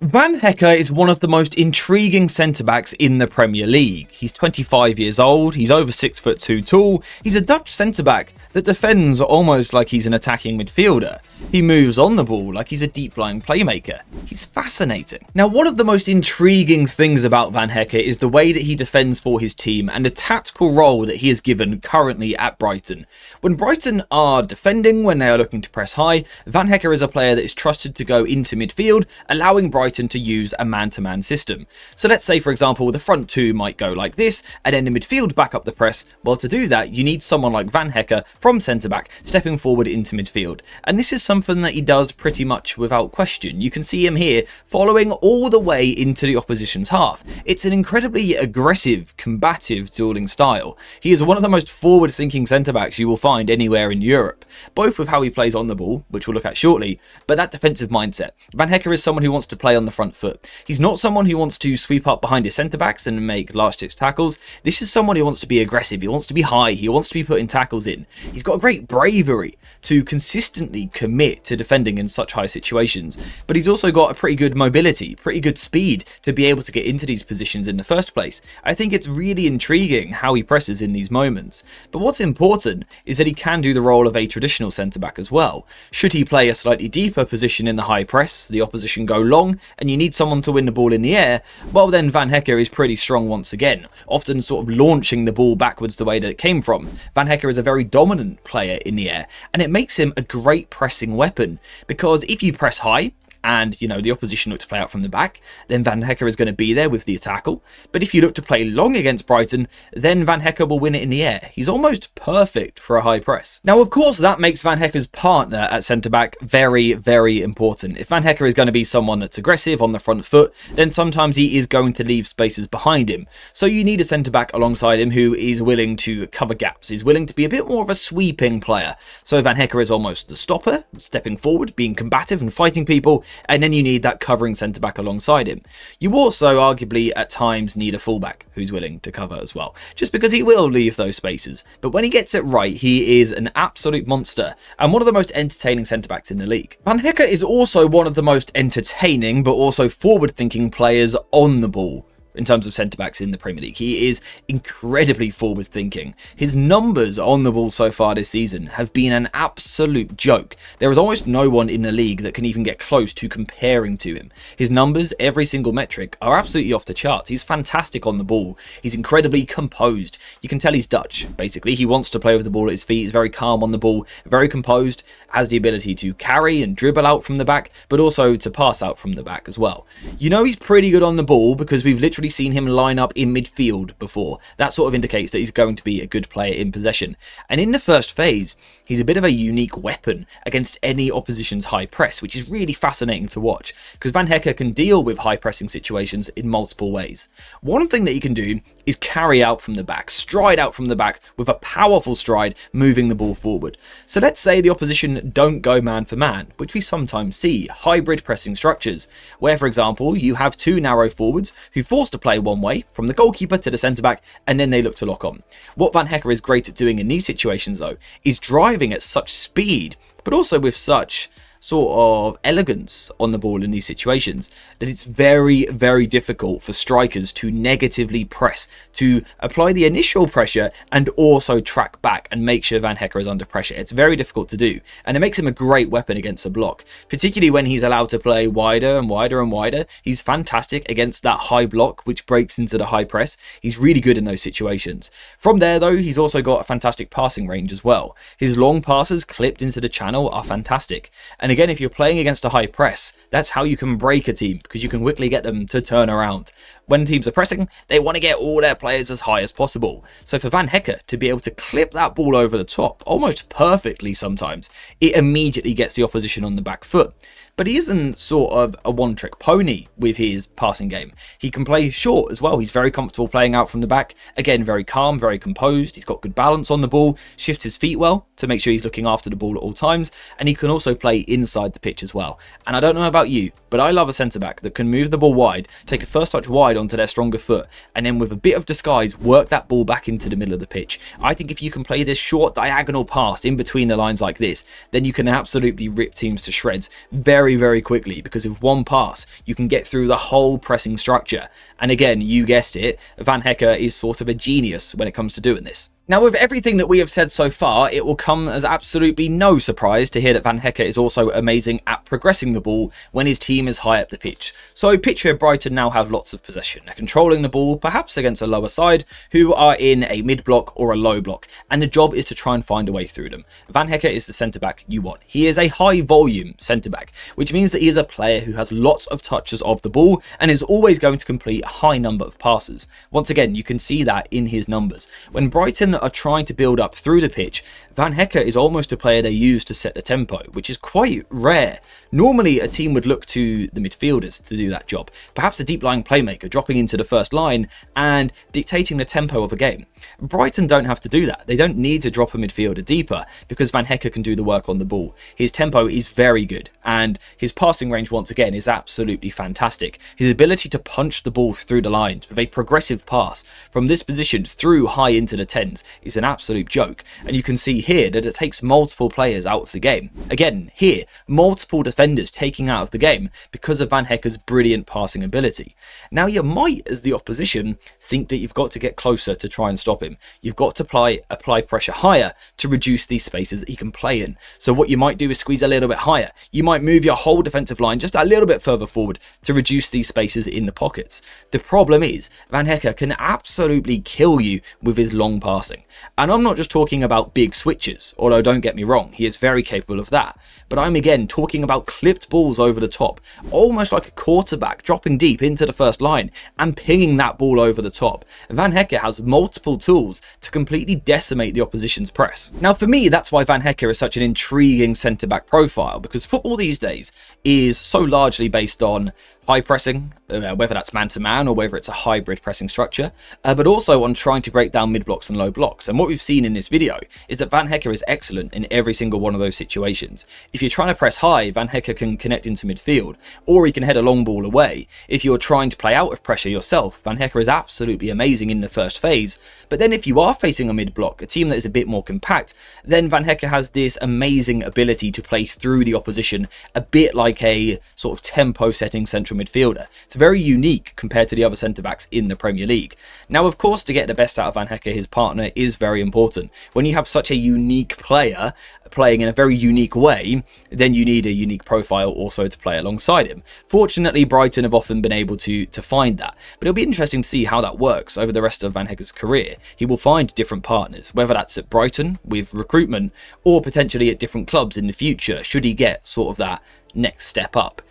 Van Hecke is one of the most intriguing centre-backs in the Premier League. He's 25 years old, he's over 6'2" tall, he's a Dutch centre-back that defends almost like he's an attacking midfielder. He moves on the ball like he's a deep-lying playmaker. He's fascinating. Now, one of the most intriguing things about Van Hecke is the way that he defends for his team and the tactical role that he is given currently at Brighton. When Brighton are defending, when they are looking to press high, Van Hecke is a player that is trusted to go into midfield, allowing Brighton to use a man-to-man system. So let's say, for example, the front two might go like this, and then the midfield back up the press. Well, to do that, you need someone like Van Hecke from centre-back stepping forward into midfield. And this is something that he does pretty much without question. You can see him here following all the way into the opposition's half. It's an incredibly aggressive, combative dueling style. He is one of the most forward-thinking centre-backs you will find anywhere in Europe, both with how he plays on the ball, which we'll look at shortly, but that defensive mindset. Van Hecke is someone who wants to play on the front foot. He's not someone who wants to sweep up behind his centre-backs and make last-ditch tackles. This is someone who wants to be aggressive, he wants to be high, he wants to be putting tackles in. He's got a great bravery to consistently commit to defending in such high situations, but he's also got a pretty good mobility, pretty good speed to be able to get into these positions in the first place. I think it's really intriguing how he presses in these moments, but what's important is that he can do the role of a traditional centre-back as well. Should he play a slightly deeper position in the high press, the opposition go long, and you need someone to win the ball in the air, well then Van Hecke is pretty strong once again, often sort of launching the ball backwards the way that it came from. Van Hecke is a very dominant player in the air, and it makes him a great pressing weapon, because if you press high, and, the opposition look to play out from the back, then Van Hecke is going to be there with the tackle. But if you look to play long against Brighton, then Van Hecke will win it in the air. He's almost perfect for a high press. Now, of course, that makes Van Hecke's partner at centre-back very, very important. If Van Hecke is going to be someone that's aggressive on the front foot, then sometimes he is going to leave spaces behind him. So you need a centre-back alongside him who is willing to cover gaps, is willing to be a bit more of a sweeping player. So Van Hecke is almost the stopper, stepping forward, being combative and fighting people, and then you need that covering centre-back alongside him. You also arguably at times need a fullback who's willing to cover as well, just because he will leave those spaces. But when he gets it right, he is an absolute monster and one of the most entertaining centre-backs in the league. Van Hecke is also one of the most entertaining but also forward-thinking players on the ball. In terms of centre-backs in the Premier League, he is incredibly forward-thinking. His numbers on the ball so far this season have been an absolute joke. There is almost no one in the league that can even get close to comparing to him. His numbers, every single metric, are absolutely off the charts. He's fantastic on the ball. He's incredibly composed. You can tell he's Dutch, basically. He wants to play with the ball at his feet. He's very calm on the ball, very composed, has the ability to carry and dribble out from the back, but also to pass out from the back as well. He's pretty good on the ball because we've literally seen him line up in midfield before. That sort of indicates that he's going to be a good player in possession. And in the first phase, he's a bit of a unique weapon against any opposition's high press, which is really fascinating to watch, because Van Hecke can deal with high pressing situations in multiple ways. One thing that he can do is carry out from the back, stride out from the back with a powerful stride, moving the ball forward. So let's say the opposition don't go man for man, which we sometimes see, hybrid pressing structures, where, for example, you have two narrow forwards who force to play one way, from the goalkeeper to the centre-back, and then they look to lock on. What Van Hecke is great at doing in these situations, though, is driving at such speed, but also with such sort of elegance on the ball in these situations that it's very, very difficult for strikers to negatively press, to apply the initial pressure and also track back and make sure Van Hecke is under pressure. It's very difficult to do, and it makes him a great weapon against a block, particularly when he's allowed to play wider and wider and wider. He's fantastic against that high block which breaks into the high press. He's really good in those situations. From there though, he's also got a fantastic passing range as well. His long passes clipped into the channel are fantastic, and again, if you're playing against a high press, that's how you can break a team, because you can quickly get them to turn around. When teams are pressing, they want to get all their players as high as possible. So for Van Hecke to be able to clip that ball over the top, almost perfectly sometimes, it immediately gets the opposition on the back foot. But he isn't sort of a one-trick pony with his passing game. He can play short as well. He's very comfortable playing out from the back. Again, very calm, very composed. He's got good balance on the ball, shifts his feet well to make sure he's looking after the ball at all times, and he can also play inside the pitch as well. And I don't know about you, but I love a centre-back that can move the ball wide, take a first touch wide onto their stronger foot, and then with a bit of disguise, work that ball back into the middle of the pitch. I think if you can play this short diagonal pass in between the lines like this, then you can absolutely rip teams to shreds very, very, very quickly, because with one pass, you can get through the whole pressing structure. And again, you guessed it, Van Hecke is sort of a genius when it comes to doing this. Now, with everything that we have said so far, it will come as absolutely no surprise to hear that Van Hecke is also amazing at progressing the ball when his team is high up the pitch. So picture Brighton now have lots of possession. They're controlling the ball, perhaps against a lower side, who are in a mid-block or a low block, and the job is to try and find a way through them. Van Hecke is the centre-back you want. He is a high-volume centre-back, which means that he is a player who has lots of touches of the ball and is always going to complete a high number of passes. Once again, you can see that in his numbers. When Brighton are trying to build up through the pitch, Van Hecke is almost a player they use to set the tempo, which is quite rare. Normally, a team would look to the midfielders to do that job, perhaps a deep-lying playmaker dropping into the first line and dictating the tempo of a game. Brighton don't have to do that. They don't need to drop a midfielder deeper because Van Hecke can do the work on the ball. His tempo is very good, and his passing range, once again, is absolutely fantastic. His ability to punch the ball through the lines with a progressive pass from this position through high into the tens is an absolute joke, and you can see here that it takes multiple players out of the game. Again, here, multiple defenders taking out of the game because of Van Hecke's brilliant passing ability. Now, you might, as the opposition, think that you've got to get closer to try and stop him. You've got to apply pressure higher to reduce these spaces that he can play in. So what you might do is squeeze a little bit higher. You might move your whole defensive line just a little bit further forward to reduce these spaces in the pockets. The problem is, Van Hecke can absolutely kill you with his long passing. And I'm not just talking about big switches, although don't get me wrong, he is very capable of that. But I'm again talking about clipped balls over the top, almost like a quarterback dropping deep into the first line and pinging that ball over the top. Van Hecke has multiple tools to completely decimate the opposition's press. Now, for me, that's why Van Hecke is such an intriguing centre-back profile, because football these days is so largely based on high pressing, whether that's man-to-man or whether it's a hybrid pressing structure, but also on trying to break down mid-blocks and low blocks. And what we've seen in this video is that Van Hecke is excellent in every single one of those situations. If you're trying to press high, Van Hecke can connect into midfield, or he can head a long ball away. If you're trying to play out of pressure yourself, Van Hecke is absolutely amazing in the first phase. But then if you are facing a mid-block, a team that is a bit more compact, then Van Hecke has this amazing ability to play through the opposition, a bit like a sort of tempo-setting central midfielder. It's very unique compared to the other centre-backs in the Premier League. Now, of course, to get the best out of Van Hecke, his partner is very important. When you have such a unique player playing in a very unique way, then you need a unique profile also to play alongside him. Fortunately, Brighton have often been able to find that, but it'll be interesting to see how that works over the rest of Van Hecke's career. He will find different partners, whether that's at Brighton with recruitment or potentially at different clubs in the future, should he get sort of that next step up.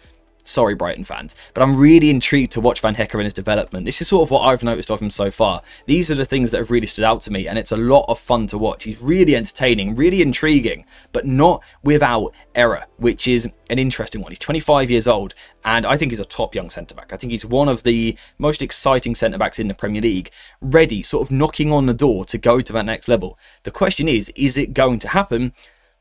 Sorry, Brighton fans, but I'm really intrigued to watch Van Hecke in his development. This is sort of what I've noticed of him so far. These are the things that have really stood out to me, and it's a lot of fun to watch. He's really entertaining, really intriguing, but not without error, which is an interesting one. He's 25 years old, and I think he's a top young centre-back. I think he's one of the most exciting centre-backs in the Premier League, ready, sort of knocking on the door to go to that next level. The question is it going to happen?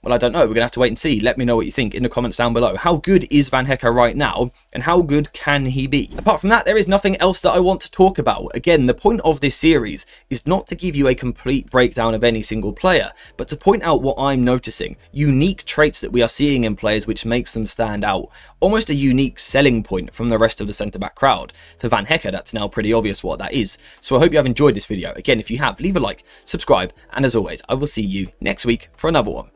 Well, I don't know. We're going to have to wait and see. Let me know what you think in the comments down below. How good is Van Hecke right now, and how good can he be? Apart from that, there is nothing else that I want to talk about. Again, the point of this series is not to give you a complete breakdown of any single player, but to point out what I'm noticing. Unique traits that we are seeing in players which makes them stand out. Almost a unique selling point from the rest of the centre-back crowd. For Van Hecke, that's now pretty obvious what that is. So I hope you have enjoyed this video. Again, if you have, leave a like, subscribe, and as always, I will see you next week for another one.